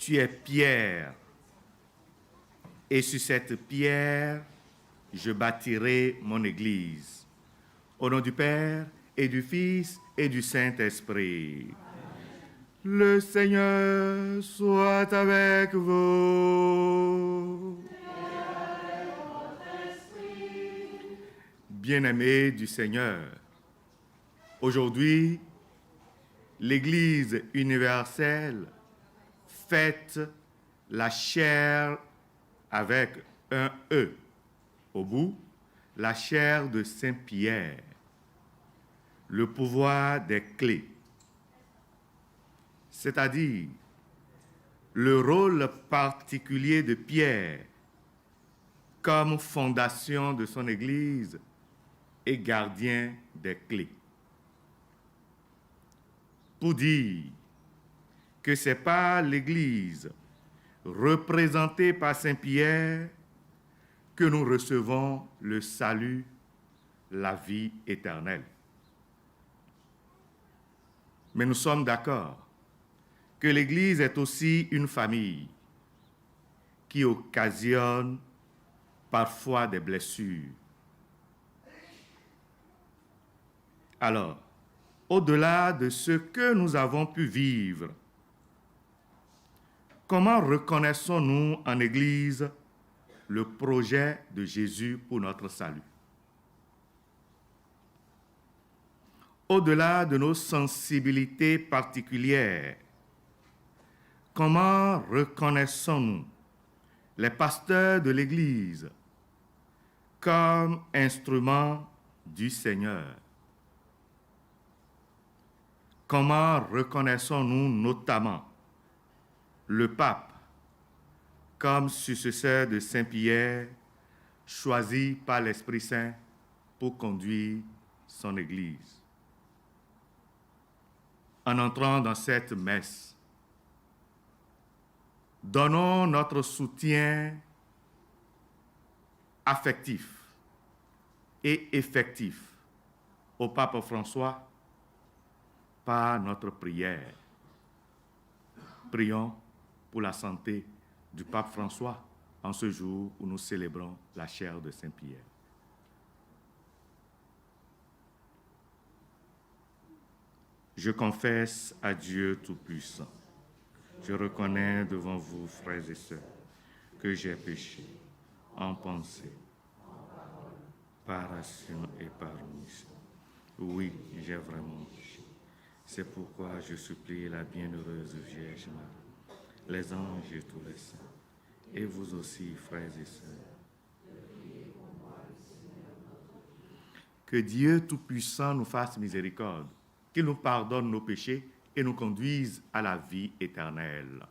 tu es pierre, et sur cette pierre, je bâtirai mon Église. Au nom du Père, et du Fils, et du Saint-Esprit. Le Seigneur soit avec vous. Bien-aimés du Seigneur, aujourd'hui, l'Église universelle fête la chair avec un E au bout, la chair de Saint-Pierre, le pouvoir des clés, c'est-à-dire le rôle particulier de Pierre comme fondation de son Église et gardien des clés. Pour dire que c'est par l'Église représentée par Saint-Pierre que nous recevons le salut, la vie éternelle. Mais nous sommes d'accord que l'Église est aussi une famille qui occasionne parfois des blessures. Alors, au-delà de ce que nous avons pu vivre, comment reconnaissons-nous en Église le projet de Jésus pour notre salut? Au-delà de nos sensibilités particulières, comment reconnaissons-nous les pasteurs de l'Église comme instruments du Seigneur? Comment reconnaissons-nous notamment le pape comme successeur de Saint-Pierre, choisi par l'Esprit Saint pour conduire son Église? En entrant dans cette messe, donnons notre soutien affectif et effectif au pape François par notre prière. Prions pour la santé du pape François en ce jour où nous célébrons la chair de Saint-Pierre. Je confesse à Dieu Tout-Puissant. Je reconnais devant vous, frères et sœurs, que j'ai péché en pensée, par action et par omission. Oui, j'ai vraiment péché. C'est pourquoi je supplie la bienheureuse Vierge Marie, les anges et tous les saints, et vous aussi, frères et sœurs. Que Dieu Tout-Puissant nous fasse miséricorde, qu'il nous pardonne nos péchés et nous conduise à la vie éternelle.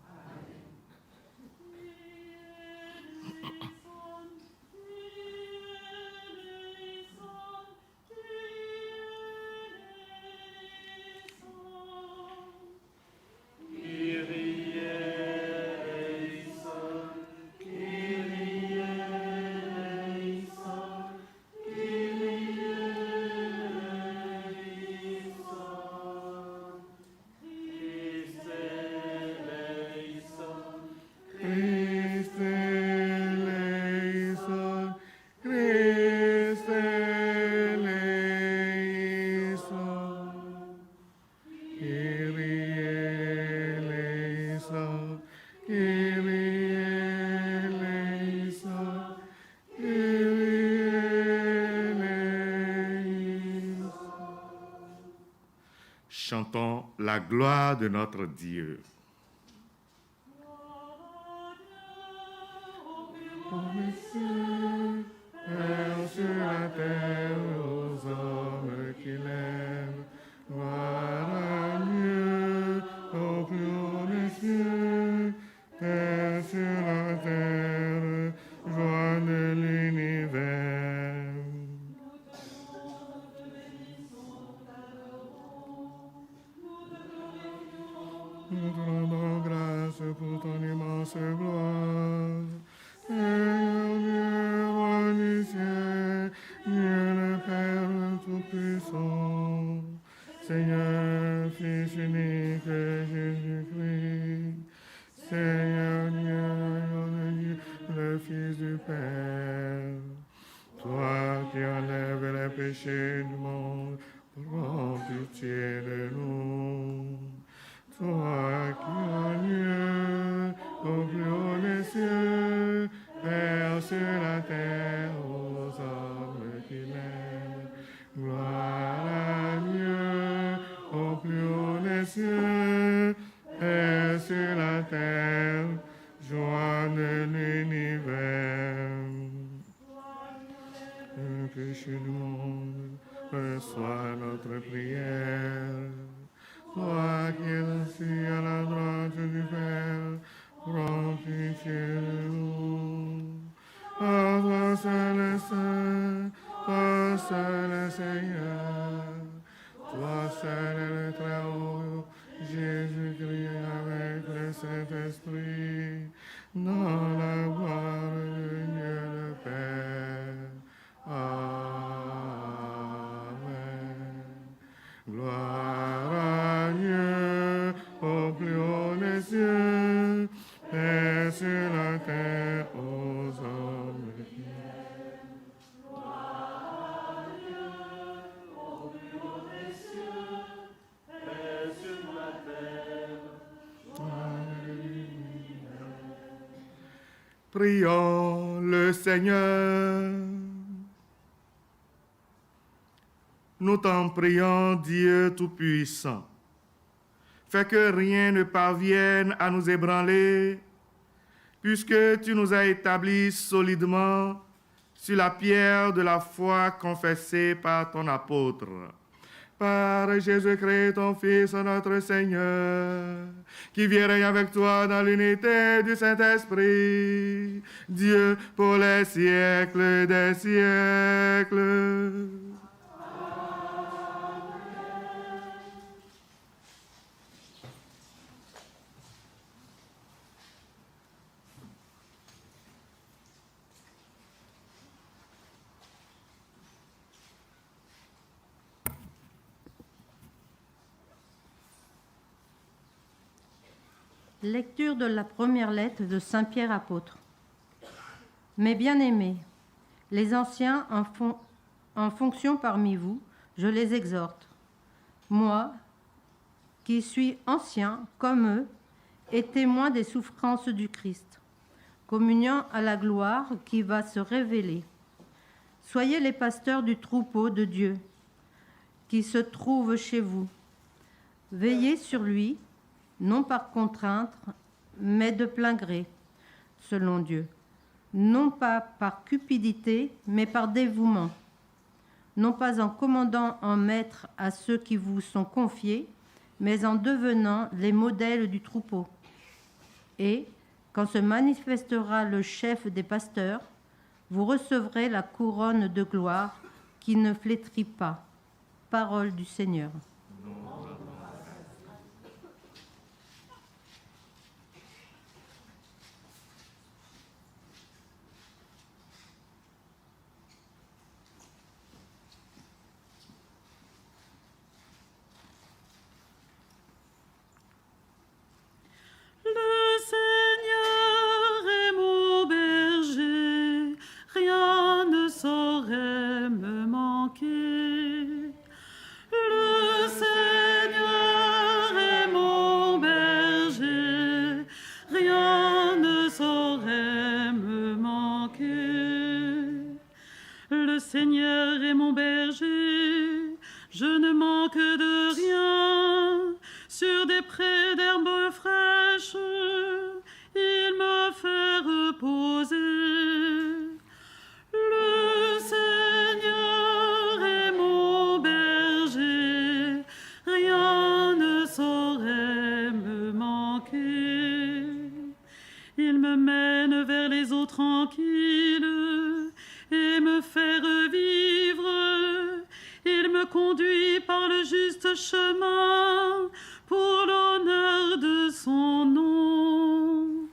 Chantons la gloire de notre Dieu. Sur la terre aux hommes qu'il aime, gloire à Dieu au plus haut des cieux, Père sur la terre, joie de l'univers. Nous Père. Toi qui enlèves les péchés du monde, prends pitié de nous. Toi qui as lieu au plus haut des cieux, Père sur la terre aux hommes qui l'aiment. Gloire à Dieu au plus haut des cieux, Père sur la terre, joie de l'univers. Le péché du monde, reçois notre prière. Toi qui es assis à la droite du Père, prends pitié de nous. À toi seul est saint, toi seul est Seigneur, toi seul est le Très-Haut, Jésus-Christ avec le Saint-Esprit, dans la gloire de Dieu le Père. Amen. Gloire à Dieu au plus haut des cieux, et sur la terre aux hommes qui l'aiment. Gloire à Dieu au plus haut des cieux, et sur la terre. Alléluia. Prions le Seigneur. Nous t'en prions, Dieu Tout-Puissant. Fais que rien ne parvienne à nous ébranler, puisque tu nous as établis solidement sur la pierre de la foi confessée par ton apôtre. Par Jésus-Christ, ton Fils, notre Seigneur, qui vit et règne avec toi dans l'unité du Saint-Esprit, Dieu pour les siècles des siècles. Lecture de la première lettre de Saint Pierre apôtre. Mes bien-aimés, les anciens en fonction parmi vous, je les exhorte. Moi, qui suis ancien comme eux, et témoin des souffrances du Christ, communiant à la gloire qui va se révéler. Soyez les pasteurs du troupeau de Dieu qui se trouve chez vous. Veillez sur lui, non par contrainte, mais de plein gré, selon Dieu. Non pas par cupidité, mais par dévouement. Non pas en commandant en maître à ceux qui vous sont confiés, mais en devenant les modèles du troupeau. Et, quand se manifestera le chef des pasteurs, vous recevrez la couronne de gloire qui ne flétrit pas. Parole du Seigneur. Seigneur est mon berger, je ne manque de rien. Sur des prés d'herbes fraîches, il me fait reposer. Le Seigneur est mon berger, rien ne saurait me manquer. Il me mène vers les eaux tranquilles et me fait revivre. Il me conduit par le juste chemin pour l'honneur de son nom.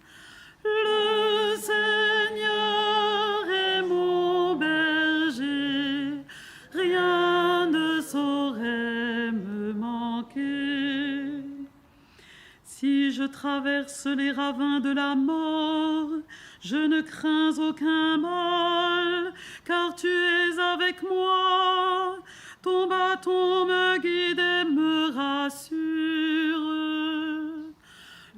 Le Seigneur est mon berger, rien ne saurait me manquer. Si je traverse les ravins de la mort, Je ne crains aucun mal, car tu es avec moi. Ton bâton me guide et me rassure.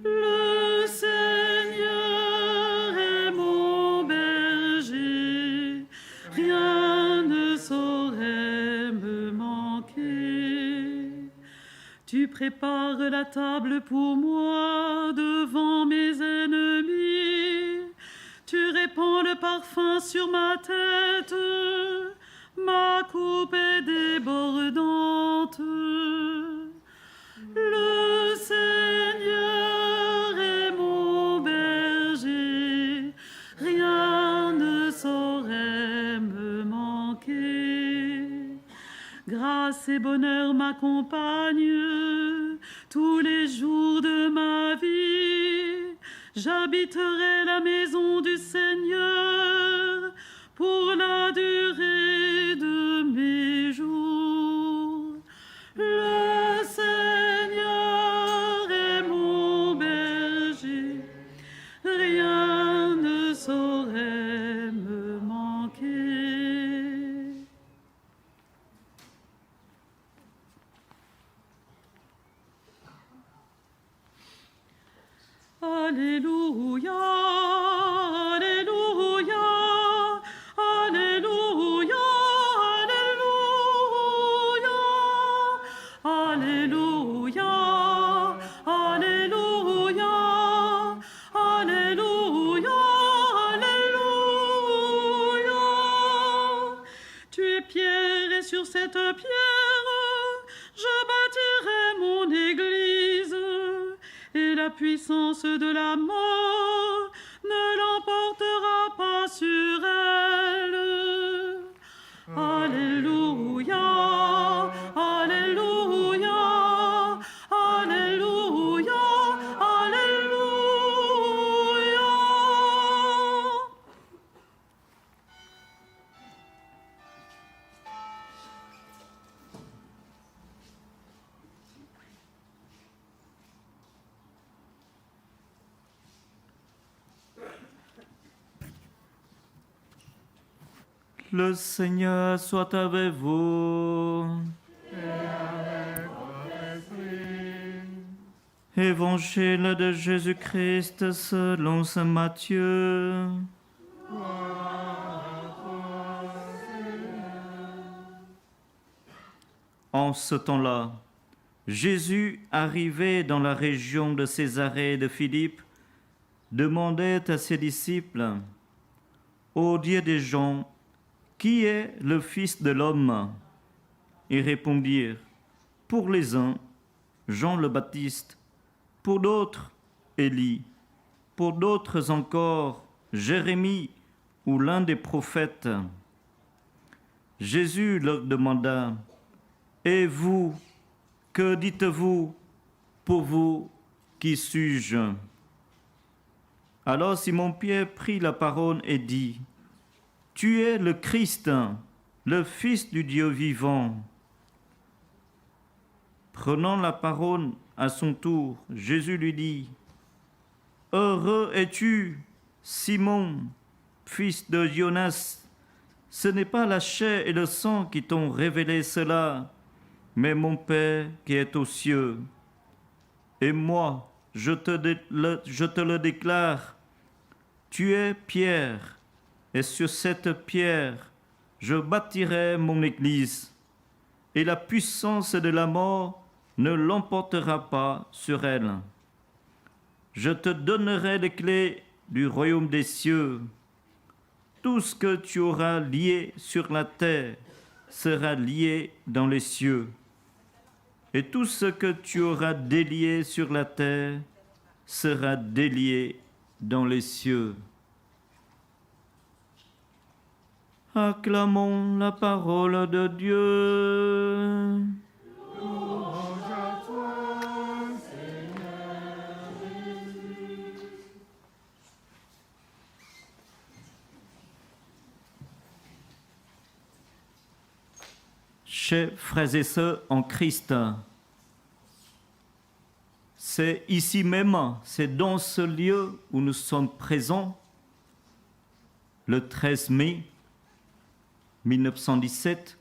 Le Seigneur est mon berger, rien ne saurait me manquer. Tu prépares la table pour moi devant mes ennemis. Tu répands le parfum sur ma tête, ma coupe est débordante. Le Seigneur est mon berger, rien ne saurait me manquer. Grâce et bonheur m'accompagnent tous les jours de ma vie. J'habiterai la maison du Seigneur pour la durée de mes jours. Le Seigneur est mon berger, rien ne saurait me manquer. Alléluia, Alléluia, Alléluia, Alléluia, Alléluia, Alléluia, Alléluia. Tu es pierre et sur cette pierre, je bâtirai mon église. Et la puissance de la mort ne l'emportera pas sur elle. Alléluia, Alléluia, Alléluia, Alléluia. Le Seigneur soit avec vous. Évangile de Jésus-Christ selon saint Matthieu. En ce temps-là, Jésus, arrivé dans la région de Césarée de Philippe, demandait à ses disciples: Ô Dieu des gens, qui est le Fils de l'homme? Ils répondirent: pour les uns, Jean le Baptiste, pour d'autres, Élie, pour d'autres encore, Jérémie ou l'un des prophètes. Jésus leur demanda: et vous, que dites-vous? Pour vous, qui suis-je? Alors Simon-Pierre prit la parole et dit: tu es le Christ, le Fils du Dieu vivant. Prenant la parole à son tour, Jésus lui dit: heureux es-tu, Simon, fils de Jonas. Ce n'est pas la chair et le sang qui t'ont révélé cela, mais mon Père qui est aux cieux. Et moi, je te le déclare, tu es Pierre, et sur cette pierre, je bâtirai mon église, et la puissance de la mort ne l'emportera pas sur elle. Je te donnerai les clés du royaume des cieux. Tout ce que tu auras lié sur la terre sera lié dans les cieux, et tout ce que tu auras délié sur la terre sera délié dans les cieux. Acclamons la parole de Dieu. Louange à toi, Seigneur Jésus. Chers frères et sœurs en Christ, c'est ici même, c'est dans ce lieu où nous sommes présents, le 13 mai 1917,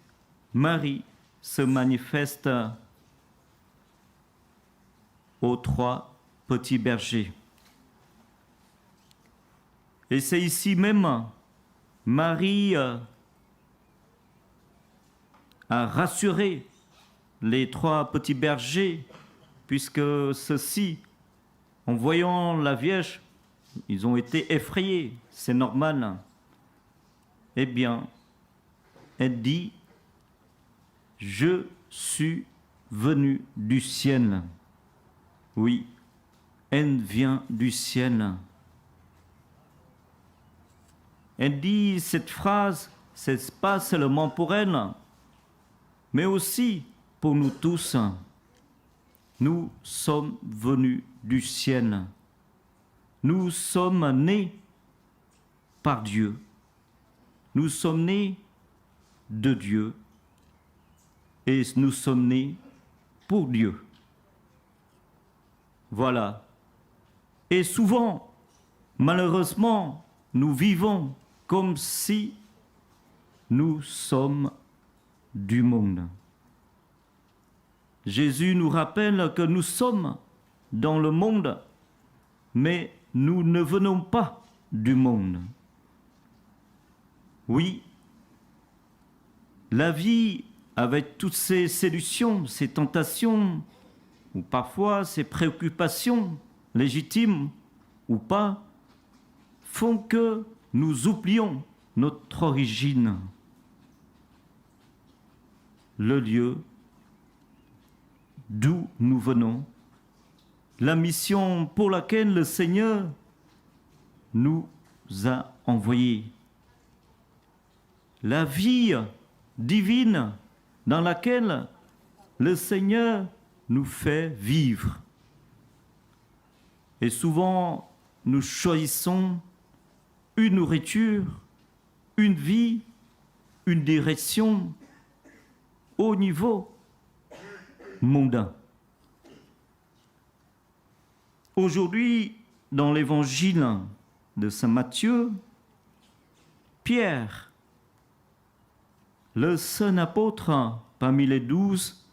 Marie se manifeste aux 3 petits bergers. Et c'est ici même, Marie a rassuré les 3 petits bergers, puisque ceux-ci, en voyant la Vierge, ils ont été effrayés, c'est normal. Eh bien, elle dit, « Je suis venue du ciel. » Oui, elle vient du ciel. Elle dit cette phrase, ce n'est pas seulement pour elle, mais aussi pour nous tous. Nous sommes venus du ciel. Nous sommes nés par Dieu. Nous sommes nés de Dieu. Et nous sommes nés pour Dieu. Voilà. Et souvent, malheureusement, nous vivons comme si nous sommes du monde. Jésus nous rappelle que nous sommes dans le monde, mais nous ne venons pas du monde. Oui, la vie, avec toutes ces séductions, ces tentations, ou parfois ces préoccupations légitimes ou pas, font que nous oublions notre origine, le lieu d'où nous venons, la mission pour laquelle le Seigneur nous a envoyés, la vie divine dans laquelle le Seigneur nous fait vivre. Et souvent, nous choisissons une nourriture, une vie, une direction au niveau mondain. Aujourd'hui, dans l'évangile de Saint Matthieu, Pierre, le seul apôtre parmi les 12,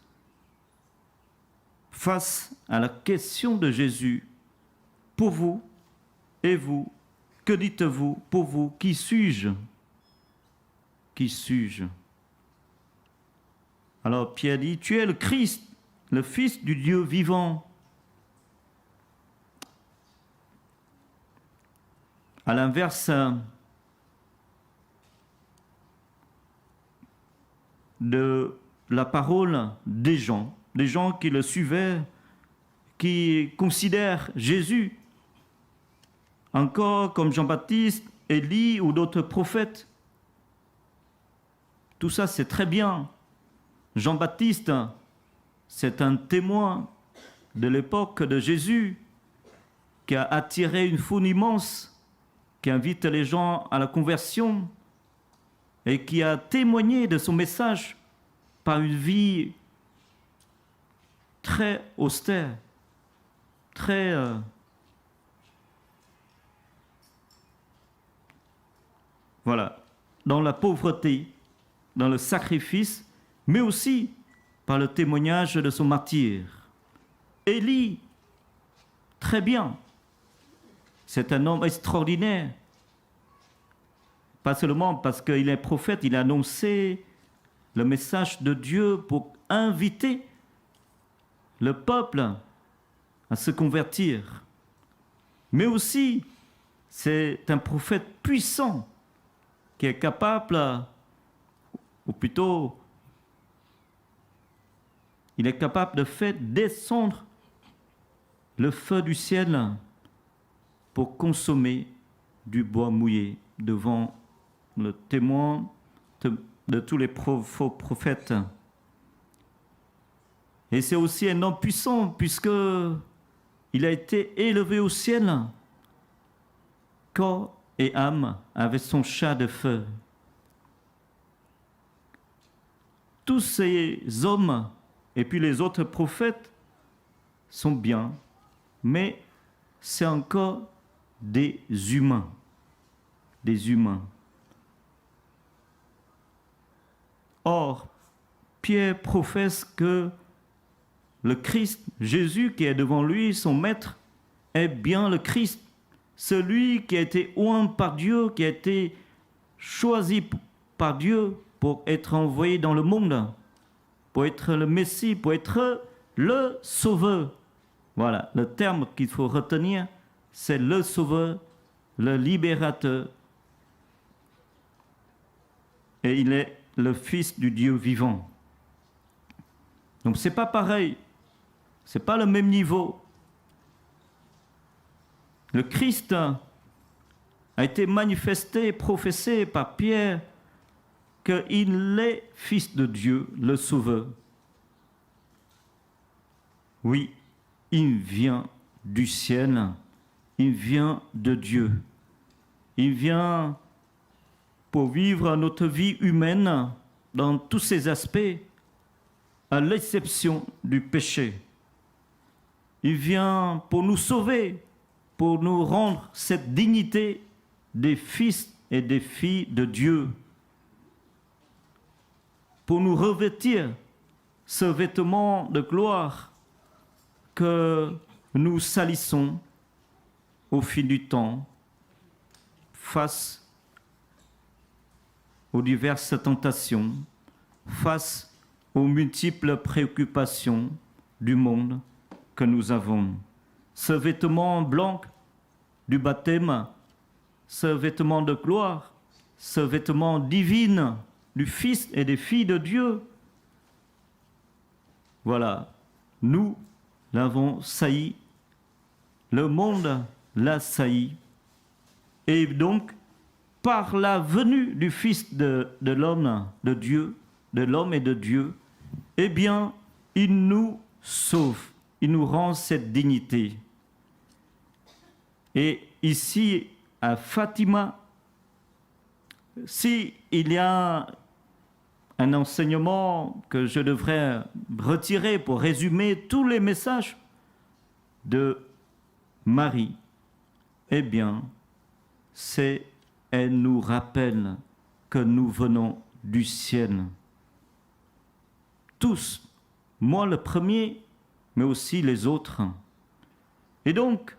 face à la question de Jésus, pour vous et vous, que dites-vous pour vous, qui suis-je? Qui suis-je? Alors Pierre dit, tu es le Christ, le Fils du Dieu vivant. À l'inverse de la parole des gens qui le suivaient, qui considèrent Jésus encore comme Jean-Baptiste, Élie ou d'autres prophètes. Tout ça, c'est très bien. Jean-Baptiste, c'est un témoin de l'époque de Jésus qui a attiré une foule immense, qui invite les gens à la conversion et qui a témoigné de son message par une vie très austère, très voilà, dans la pauvreté, dans le sacrifice, mais aussi par le témoignage de son martyr. Élie, très bien, c'est un homme extraordinaire. Pas seulement parce qu'il est prophète, il a annoncé le message de Dieu pour inviter le peuple à se convertir. Mais aussi, c'est un prophète puissant qui est capable, ou plutôt, il est capable de faire descendre le feu du ciel pour consommer du bois mouillé devant le témoin de tous les faux prophètes. Et c'est aussi un homme puissant puisque il a été élevé au ciel, corps et âme, avec son chat de feu. Tous ces hommes et puis les autres prophètes sont bien, mais c'est encore des humains. Des humains. Or, Pierre professe que le Christ, Jésus qui est devant lui, son maître, est bien le Christ, celui qui a été oint par Dieu, qui a été choisi par Dieu pour être envoyé dans le monde, pour être le Messie, pour être le Sauveur. Voilà, le terme qu'il faut retenir, c'est le Sauveur, le Libérateur. Et il est le Fils du Dieu vivant. Donc c'est pas pareil, c'est pas le même niveau. Le Christ a été manifesté, professé par Pierre qu'il est Fils de Dieu, le Sauveur. Oui, il vient du ciel, il vient de Dieu. Il vient pour vivre notre vie humaine dans tous ses aspects, à l'exception du péché. Il vient pour nous sauver, pour nous rendre cette dignité des fils et des filles de Dieu, pour nous revêtir ce vêtement de gloire que nous salissons au fil du temps face aux diverses tentations, face aux multiples préoccupations du monde que nous avons. Ce vêtement blanc du baptême, ce vêtement de gloire, ce vêtement divin du Fils et des filles de Dieu, voilà, nous l'avons sailli, le monde l'a sailli, et donc, par la venue du Fils de l'homme, de Dieu, de l'homme et de Dieu, eh bien, il nous sauve, il nous rend cette dignité. Et ici, à Fatima, s'il y a un enseignement que je devrais retirer pour résumer tous les messages de Marie, eh bien, elle nous rappelle que nous venons du ciel. Tous, moi le premier, mais aussi les autres. Et donc,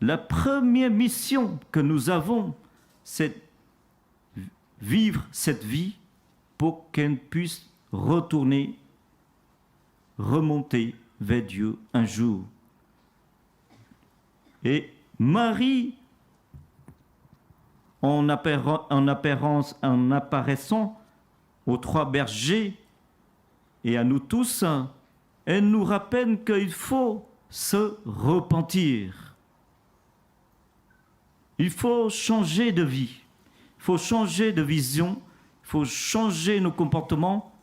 la première mission que nous avons, c'est vivre cette vie pour qu'elle puisse retourner, remonter vers Dieu un jour. Et Marie, en apparaissant aux trois bergers et à nous tous, elle nous rappelle qu'il faut se repentir. Il faut changer de vie, il faut changer de vision, il faut changer nos comportements,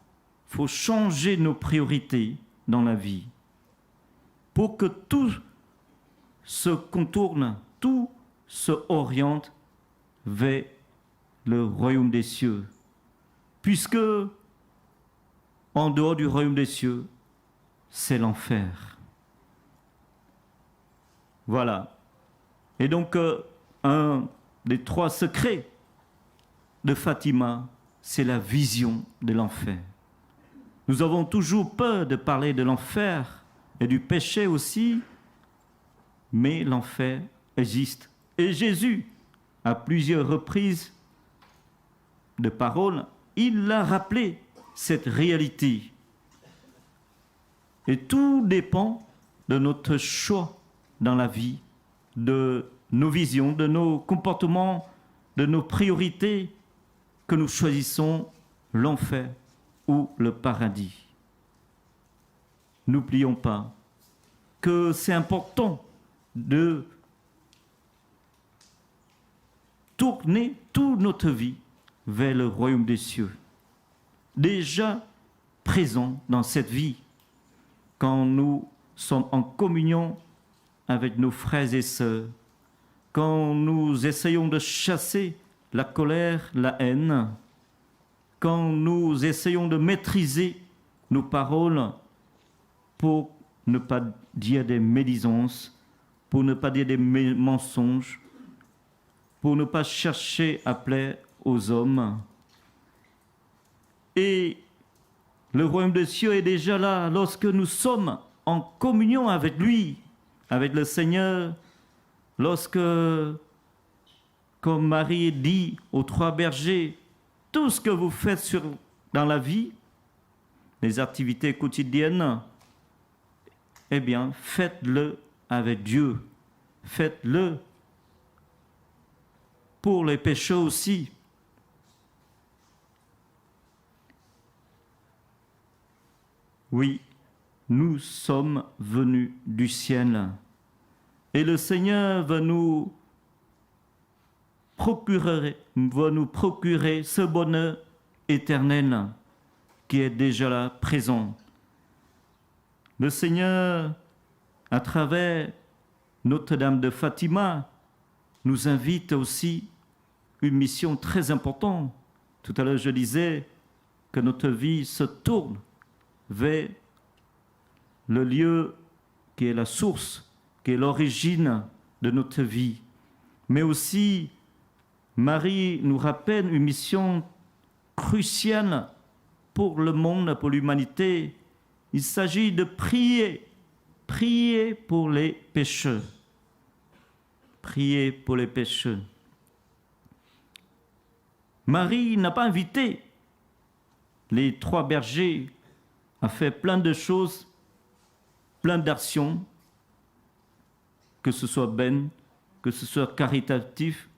il faut changer nos priorités dans la vie pour que tout se contourne, tout se oriente vers le royaume des cieux. Puisque en dehors du royaume des cieux, c'est l'enfer. Voilà. Et donc, un des trois secrets de Fatima, c'est la vision de l'enfer. Nous avons toujours peur de parler de l'enfer et du péché aussi, mais l'enfer existe. Et Jésus, à plusieurs reprises de paroles, il a rappelé cette réalité. Et tout dépend de notre choix dans la vie, de nos visions, de nos comportements, de nos priorités, que nous choisissons l'enfer ou le paradis. N'oublions pas que c'est important de tourner toute notre vie vers le royaume des cieux, déjà présent dans cette vie, quand nous sommes en communion avec nos frères et sœurs, quand nous essayons de chasser la colère, la haine, quand nous essayons de maîtriser nos paroles pour ne pas dire des médisances, pour ne pas dire des mensonges, pour ne pas chercher à plaire aux hommes. Et Le royaume des cieux est déjà là lorsque nous sommes en communion avec lui, avec le Seigneur, lorsque, comme Marie dit aux 3 bergers, tout ce que vous faites dans la vie, les activités quotidiennes, eh bien, faites-le avec Dieu. Faites-le pour les péchés aussi. Oui, nous sommes venus du ciel et le Seigneur va nous procurer ce bonheur éternel qui est déjà là, présent. Le Seigneur, à travers Notre-Dame de Fatima, nous invite aussi une mission très importante. Tout à l'heure, je disais que notre vie se tourne vers le lieu qui est la source, qui est l'origine de notre vie. Mais aussi, Marie nous rappelle une mission cruciale pour le monde, pour l'humanité. Il s'agit de prier pour les pécheurs. Prier pour les pécheurs. Marie n'a pas invité les 3 bergers à faire plein de choses, plein d'actions, que ce soit bonne, que ce soit caritatif.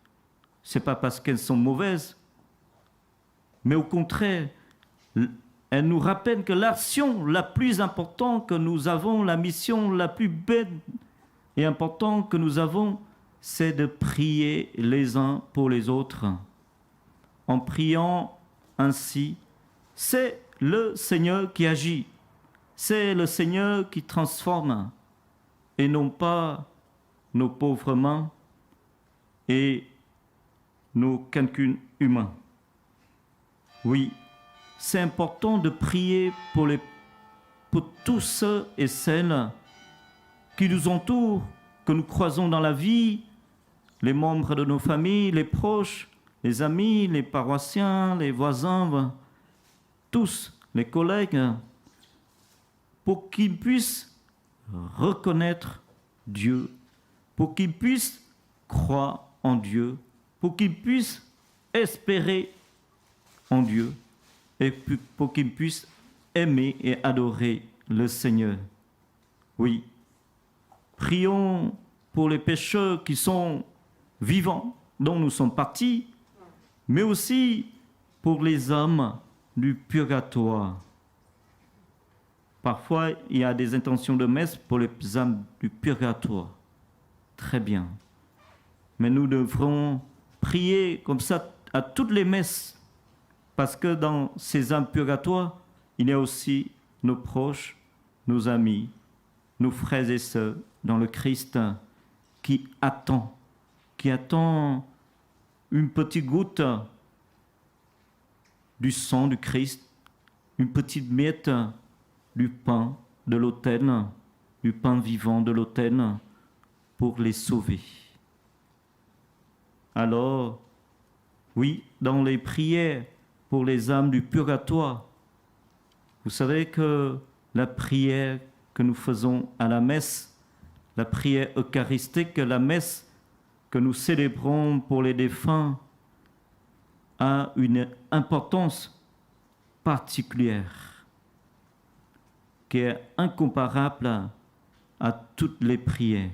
Ce n'est pas parce qu'elles sont mauvaises, mais au contraire, elle nous rappelle que l'action la plus importante que nous avons, la mission la plus belle et importante que nous avons, c'est de prier les uns pour les autres. En priant ainsi, c'est le Seigneur qui agit, c'est le Seigneur qui transforme, et non pas nos pauvres mains et nos calculs humains. Oui, c'est important de prier pour tous ceux et celles qui nous entourent, que nous croisons dans la vie, les membres de nos familles, les proches, les amis, les paroissiens, les voisins, tous les collègues, pour qu'ils puissent reconnaître Dieu, pour qu'ils puissent croire en Dieu, pour qu'ils puissent espérer en Dieu et pour qu'ils puissent aimer et adorer le Seigneur. Oui, prions pour les pécheurs qui sont vivants, dont nous sommes partis, mais aussi pour les âmes du purgatoire. Parfois, il y a des intentions de messe pour les âmes du purgatoire. Très bien. Mais nous devrons prier comme ça à toutes les messes, parce que dans ces âmes purgatoires, il y a aussi nos proches, nos amis, nos frères et sœurs dans le Christ qui attendent une petite goutte du sang du Christ, une petite miette du pain de l'autel, du pain vivant de l'autel, pour les sauver. Alors, oui, dans les prières pour les âmes du purgatoire, vous savez que la prière que nous faisons à la messe, la prière eucharistique, la messe que nous célébrons pour les défunts, a une importance particulière qui est incomparable à toutes les prières,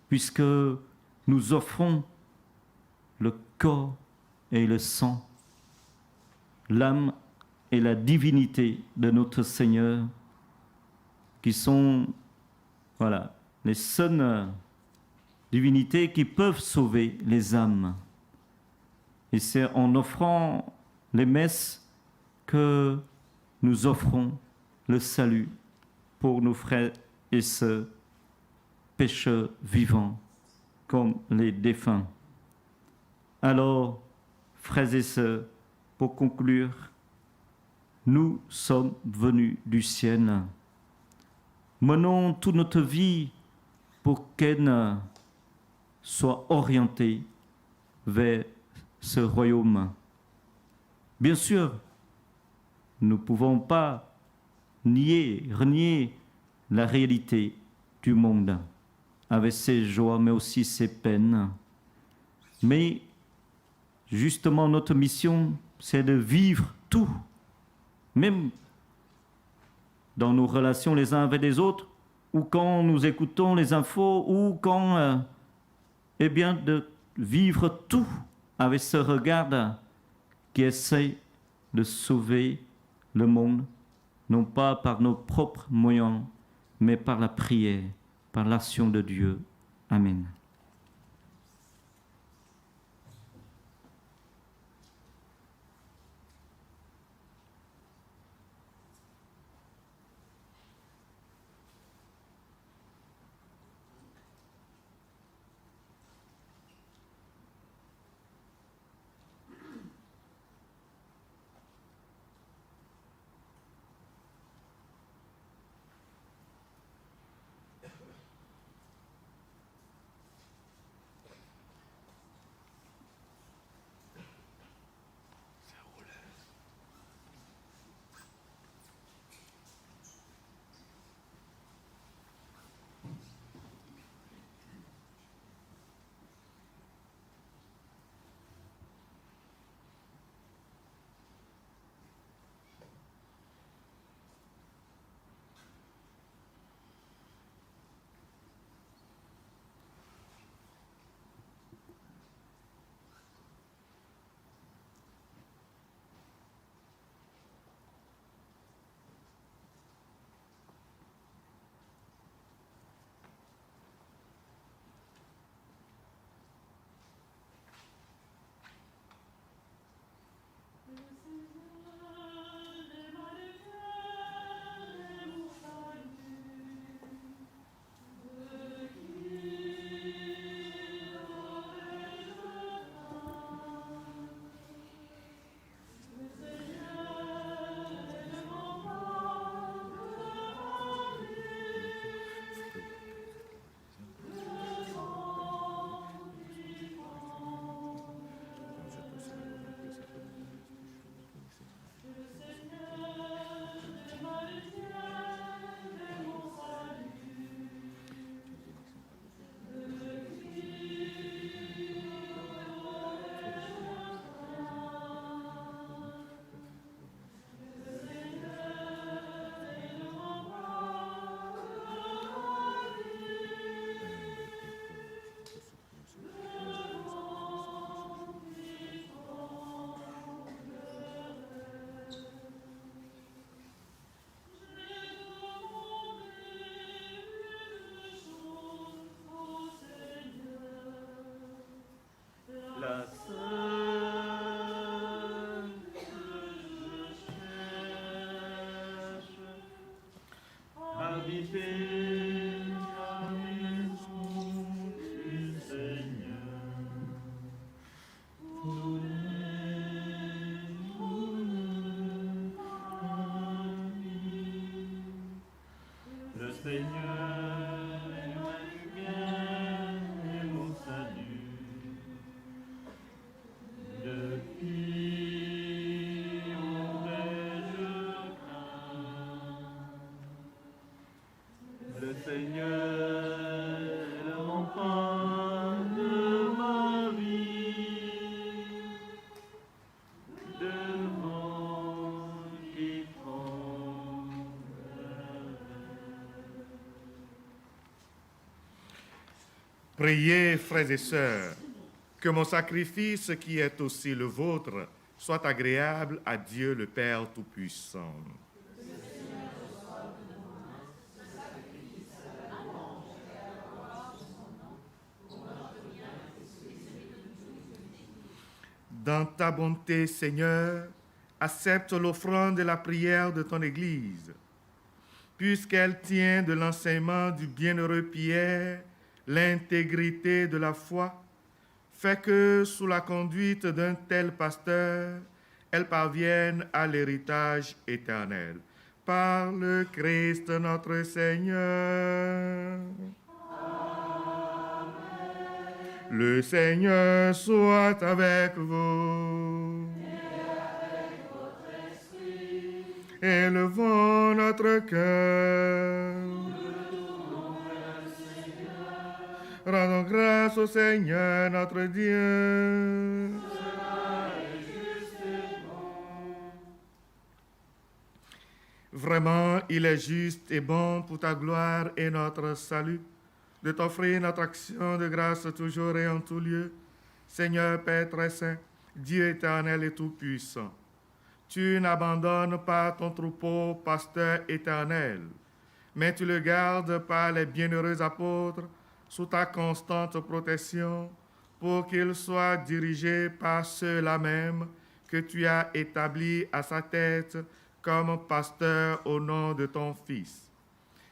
puisque nous offrons le corps et le sang, l'âme et la divinité de notre Seigneur, qui sont, les seules divinités qui peuvent sauver les âmes. Et c'est en offrant les messes que nous offrons le salut pour nos frères et sœurs, pécheurs vivants, comme les défunts. Alors, frères et sœurs, pour conclure, nous sommes venus du ciel. Menons toute notre vie pour qu'elle soit orientée vers ce royaume. Bien sûr, Nous ne pouvons pas renier la réalité du monde, avec ses joies, mais aussi ses peines. Mais justement, notre mission, c'est de vivre tout, même dans nos relations les uns avec les autres, ou quand nous écoutons les infos, ou quand, de vivre tout avec ce regard qui essaie de sauver le monde, non pas par nos propres moyens, mais par la prière, par l'action de Dieu. Amen. La seule que je cherche, habiter la maison du Seigneur. Le Seigneur est ma lumière et mon salut. Depuis où vais-je craindre? Le Seigneur est le rempart de ma vie, devant qui tremble. Priez, frères et sœurs, que mon sacrifice, qui est aussi le vôtre, soit agréable à Dieu le Père Tout-Puissant. Dans ta bonté, Seigneur, accepte l'offrande et la prière de ton Église, puisqu'elle tient de l'enseignement du bienheureux Pierre l'intégrité de la foi. Fait que, sous la conduite d'un tel pasteur, elle parvienne à l'héritage éternel. Par le Christ notre Seigneur. Amen. Le Seigneur soit avec vous. Et avec votre esprit. Élevons notre cœur. Rendons grâce au Seigneur notre Dieu. Vraiment, il est juste et bon pour ta gloire et notre salut de t'offrir notre action de grâce toujours et en tout lieu. Seigneur Père très saint, Dieu éternel et tout-puissant, tu n'abandonnes pas ton troupeau, pasteur éternel, mais tu le gardes par les bienheureux apôtres sous ta constante protection pour qu'il soit dirigé par ceux-là même que tu as établis à sa tête comme pasteur au nom de ton Fils.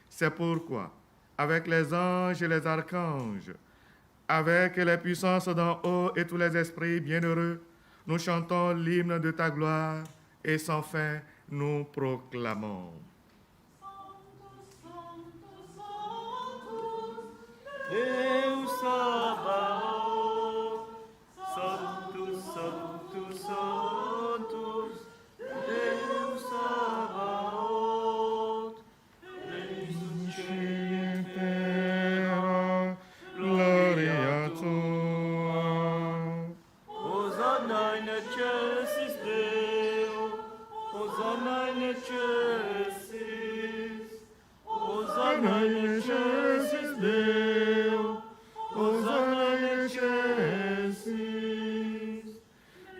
C'est pourquoi, avec les anges et les archanges, avec les puissances d'en haut et tous les esprits bienheureux, nous chantons l'hymne de ta gloire et sans fin nous proclamons. Deus Sabaoth, Sanctus, Sanctus, Sanctus, Deus Sabaoth, Ciel et terra, gloria tua. Hosanna in excelsis Deo, Hosanna in excelsis, Hosanna in excelsis Deo, Hosanna in excelsis.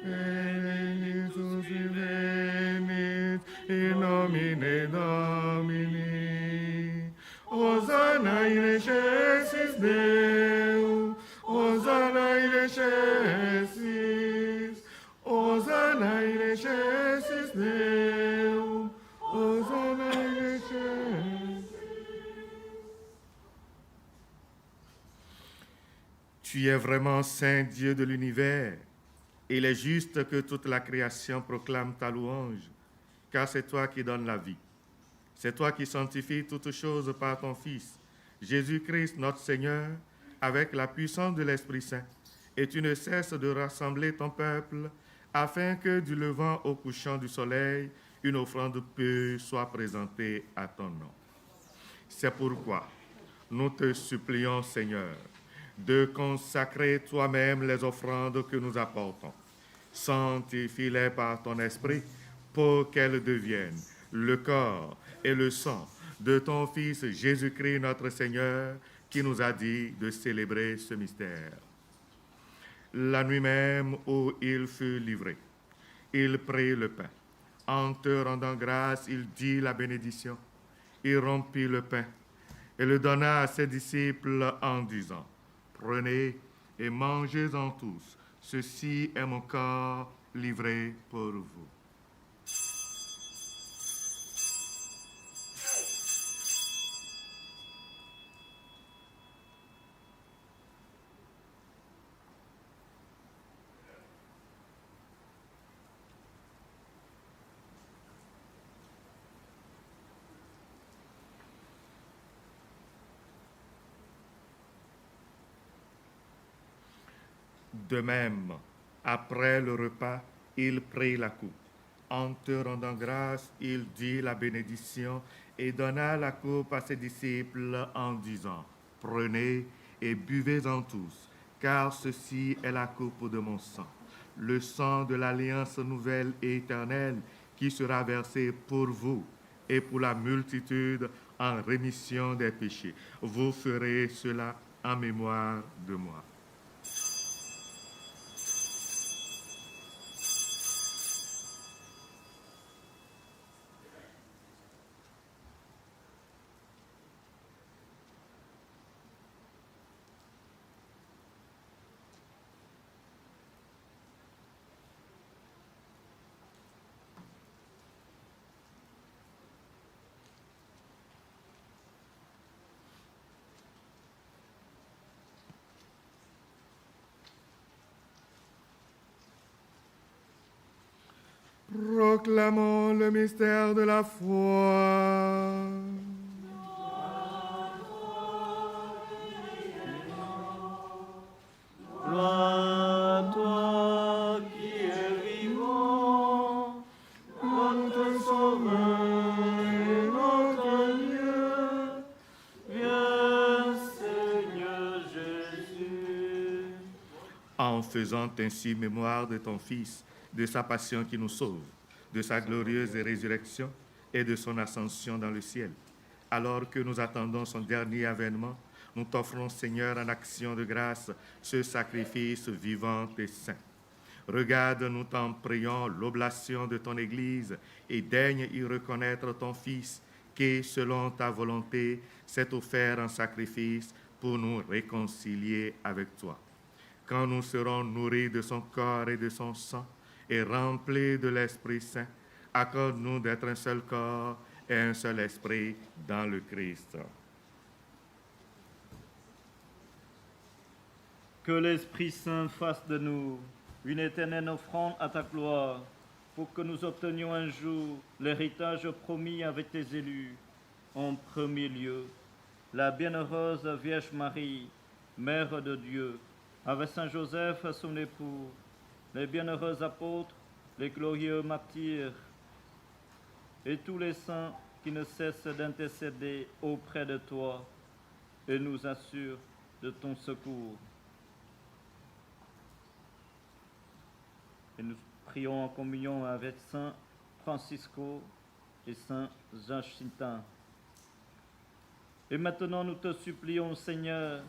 Benedictus venit in nomine Domini. Hosanna in excelsis Deo, Hosanna in excelsis, Hosanna in excelsis Deo, Hosanna in excelsis. Tu es vraiment Saint Dieu de l'univers. Il est juste que toute la création proclame ta louange, car c'est toi qui donnes la vie. C'est toi qui sanctifies toutes choses par ton Fils, Jésus-Christ notre Seigneur, avec la puissance de l'Esprit Saint. Et tu ne cesses de rassembler ton peuple, afin que du levant au couchant du soleil, une offrande pure soit présentée à ton nom. C'est pourquoi nous te supplions, Seigneur, de consacrer toi-même les offrandes que nous apportons. Sanctifie-les par ton esprit pour qu'elles deviennent le corps et le sang de ton Fils Jésus-Christ notre Seigneur, qui nous a dit de célébrer ce mystère. La nuit même où il fut livré, il prit le pain. En te rendant grâce, il dit la bénédiction. Il rompit le pain et le donna à ses disciples en disant: Prenez et mangez-en tous. Ceci est mon corps livré pour vous. De même, après le repas, il prit la coupe. En te rendant grâce, il dit la bénédiction et donna la coupe à ses disciples en disant: Prenez et buvez-en tous, car ceci est la coupe de mon sang, le sang de l'alliance nouvelle et éternelle qui sera versé pour vous et pour la multitude en rémission des péchés. Vous ferez cela en mémoire de moi. Proclamons le mystère de la foi. Gloire à toi qui es vivant, notre Sauveur. faisant ainsi mémoire de ton Fils, de sa passion qui nous sauve, de sa glorieuse résurrection et de son ascension dans le ciel. Alors que nous attendons son dernier avènement, nous t'offrons, Seigneur, en action de grâce, ce sacrifice vivant et saint. Regarde, nous t'en prions, l'oblation de ton Église et daigne y reconnaître ton Fils qui, selon ta volonté, s'est offert en sacrifice pour nous réconcilier avec toi. Quand nous serons nourris de son corps et de son sang et remplis de l'Esprit Saint, accorde-nous d'être un seul corps et un seul esprit dans le Christ. Que l'Esprit Saint fasse de nous une éternelle offrande à ta gloire, pour que nous obtenions un jour l'héritage promis avec tes élus. En premier lieu, la bienheureuse Vierge Marie, Mère de Dieu, avec Saint Joseph, son époux, les bienheureux apôtres, les glorieux martyrs, et tous les saints qui ne cessent d'intercéder auprès de toi et nous assurent de ton secours. Et nous prions en communion avec Saint Francisco et Saint Jacinta. Et maintenant, nous te supplions, Seigneur,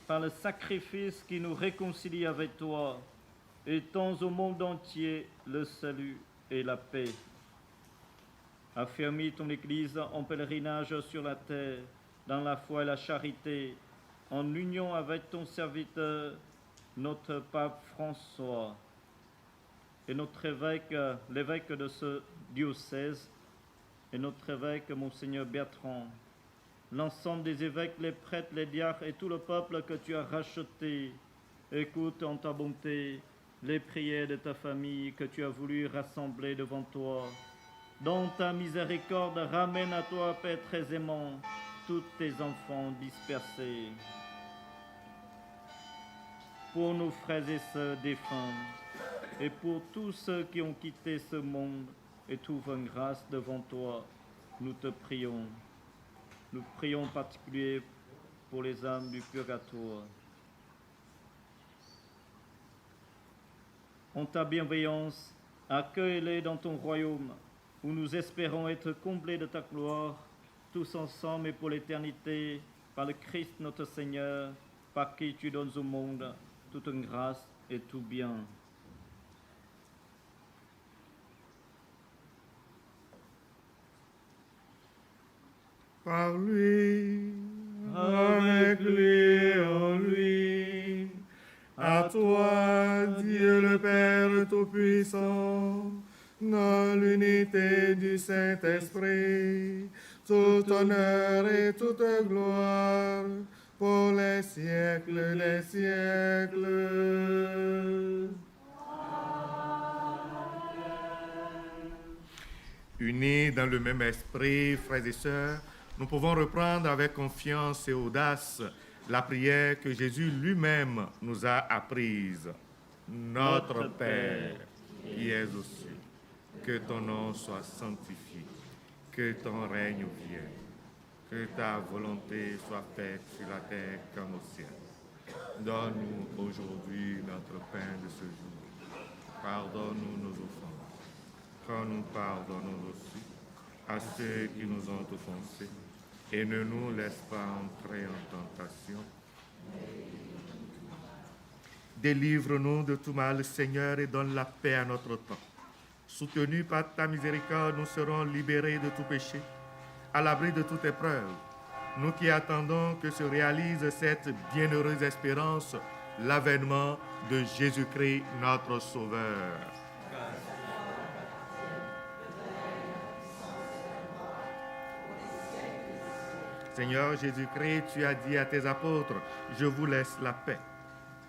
par le sacrifice qui nous réconcilie avec toi, étends au monde entier le salut et la paix. Affermis ton Église en pèlerinage sur la terre, dans la foi et la charité, en union avec ton serviteur, notre pape François, et notre évêque, l'évêque de ce diocèse, et notre évêque, Monseigneur Bertrand, l'ensemble des évêques, les prêtres, les diacres et tout le peuple que tu as racheté. Écoute en ta bonté les prières de ta famille que tu as voulu rassembler devant toi. Dans ta miséricorde, ramène à toi, Père très aimant, tous tes enfants dispersés. Pour nos frères et sœurs défunts, et pour tous ceux qui ont quitté ce monde et trouvent grâce devant toi, nous te prions. Nous prions en particulier pour les âmes du purgatoire. En ta bienveillance, accueille-les dans ton royaume, où nous espérons être comblés de ta gloire, tous ensemble et pour l'éternité, par le Christ notre Seigneur, par qui tu donnes au monde toute grâce et tout bien. Par lui, avec lui, en lui, à toi, Dieu le Père Tout-Puissant, dans l'unité du Saint-Esprit, tout honneur et toute gloire, pour les siècles des siècles. Unis dans le même esprit, frères et sœurs, nous pouvons reprendre avec confiance et audace la prière que Jésus lui-même nous a apprise. Notre Père, qui es aux cieux, que ton nom soit sanctifié, que ton règne vienne, que ta volonté soit faite sur la terre comme au ciel. Donne-nous aujourd'hui notre pain de ce jour. Pardonne-nous nos offenses, comme nous pardonnons aussi à ceux qui nous ont offensés. Et ne nous laisse pas entrer en tentation. Délivre-nous de tout mal, Seigneur, et donne la paix à notre temps. Soutenus par ta miséricorde, nous serons libérés de tout péché, à l'abri de toute épreuve. Nous qui attendons que se réalise cette bienheureuse espérance, l'avènement de Jésus-Christ, notre Sauveur. Seigneur Jésus-Christ, tu as dit à tes apôtres, je vous laisse la paix.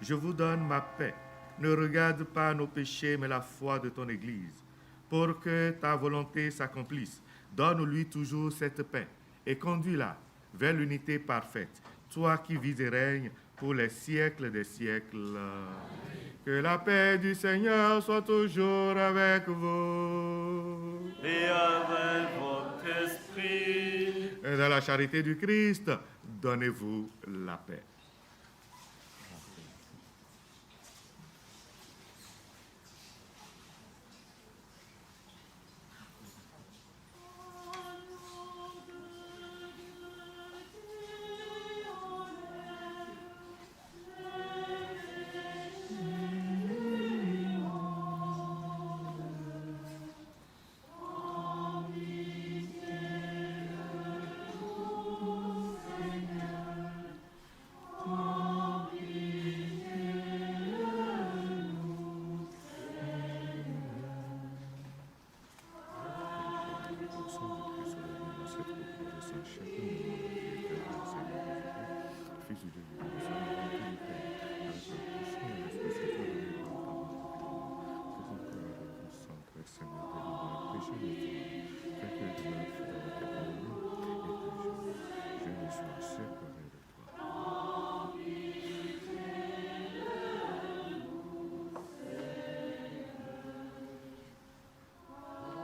Je vous donne ma paix. Ne regarde pas nos péchés, mais la foi de ton Église. Pour que ta volonté s'accomplisse, donne-lui toujours cette paix et conduis-la vers l'unité parfaite. Toi qui vis et règnes pour les siècles des siècles. Que la paix du Seigneur soit toujours avec vous. Et avec votre esprit. Et dans la charité du Christ, donnez-vous la paix.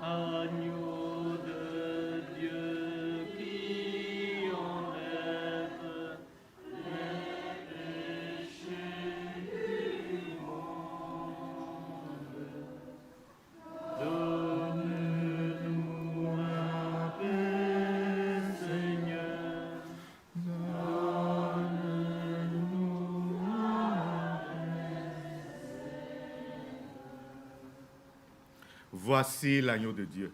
Agneau de Dieu qui enlève les péchés du monde, donne-nous la paix, Seigneur. Voici l'agneau de Dieu.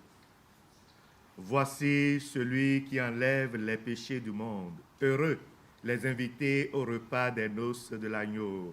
Voici celui qui enlève les péchés du monde. Heureux les invités au repas des noces de l'agneau.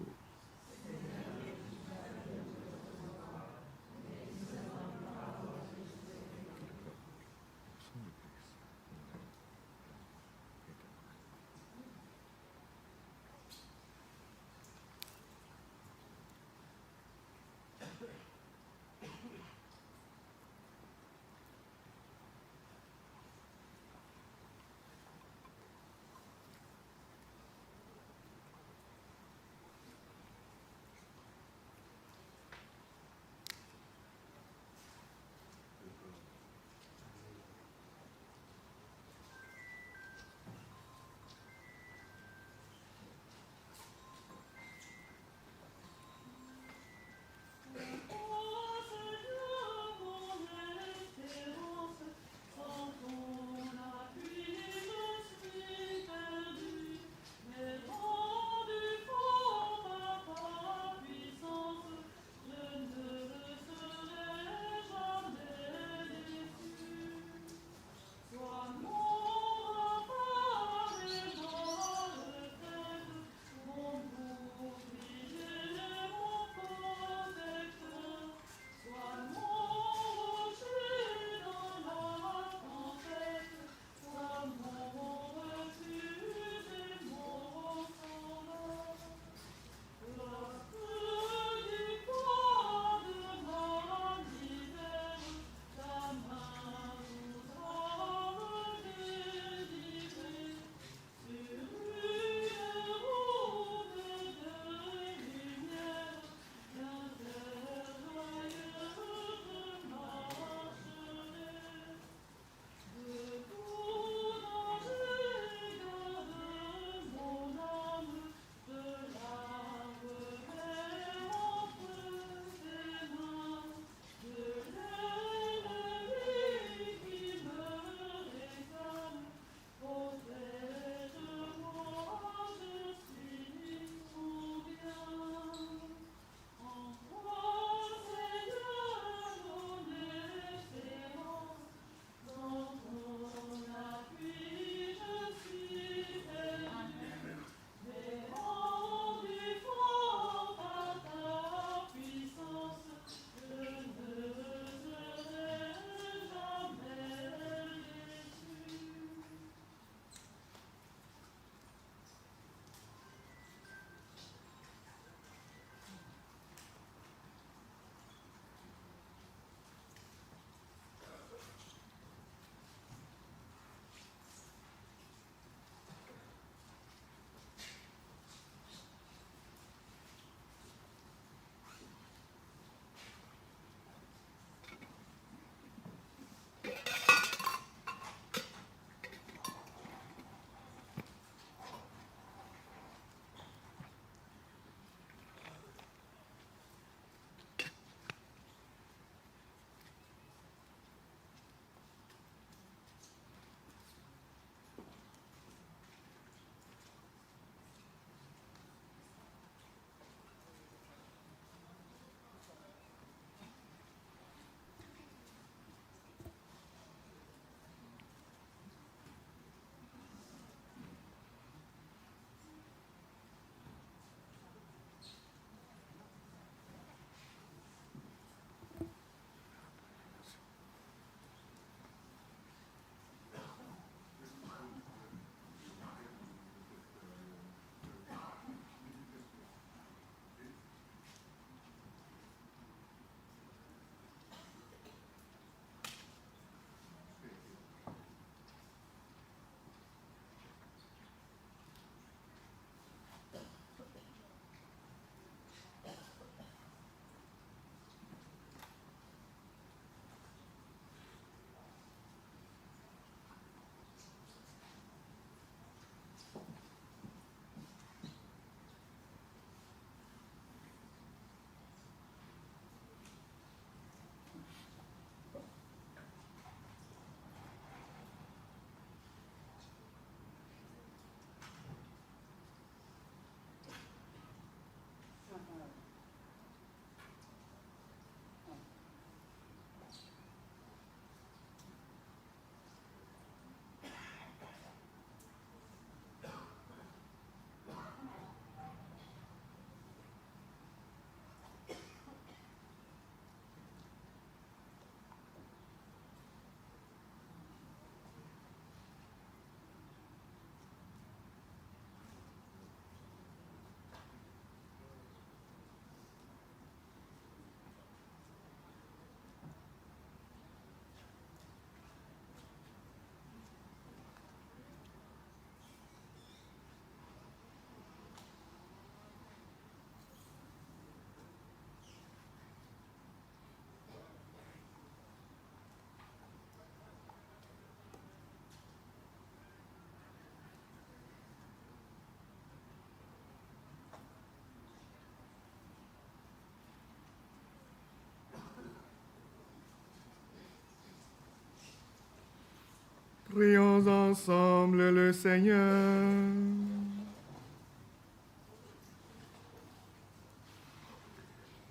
Prions ensemble le Seigneur.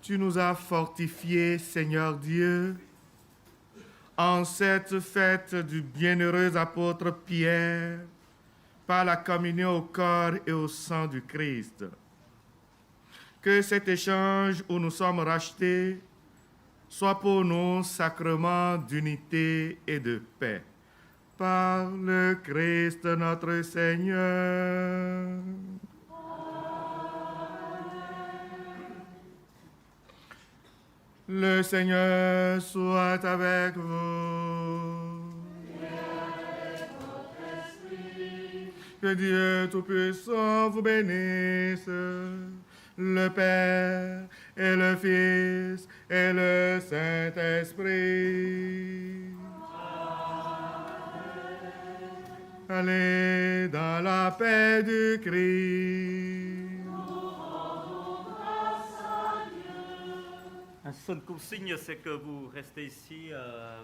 Tu nous as fortifiés, Seigneur Dieu, en cette fête du bienheureux apôtre Pierre, par la communion au corps et au sang du Christ. Que cet échange où nous sommes rachetés soit pour nous sacrement d'unité et de paix. Par le Christ notre Seigneur. Le Seigneur soit avec vous. Que Dieu Tout-Puissant vous bénisse, le Père et le Fils et le Saint-Esprit. Allez dans la paix du Christ. Un seul consigne, c'est que vous restez ici.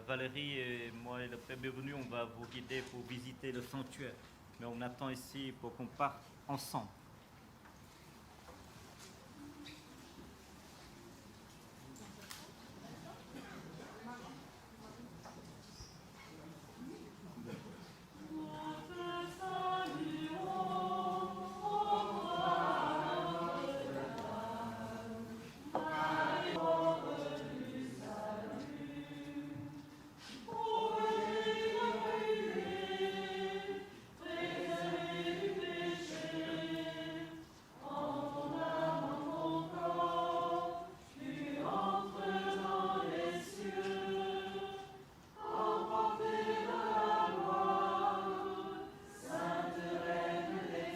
Valérie et moi et le Père Bienvenu, on va vous guider pour visiter le sanctuaire. Mais on attend ici pour qu'on parte ensemble.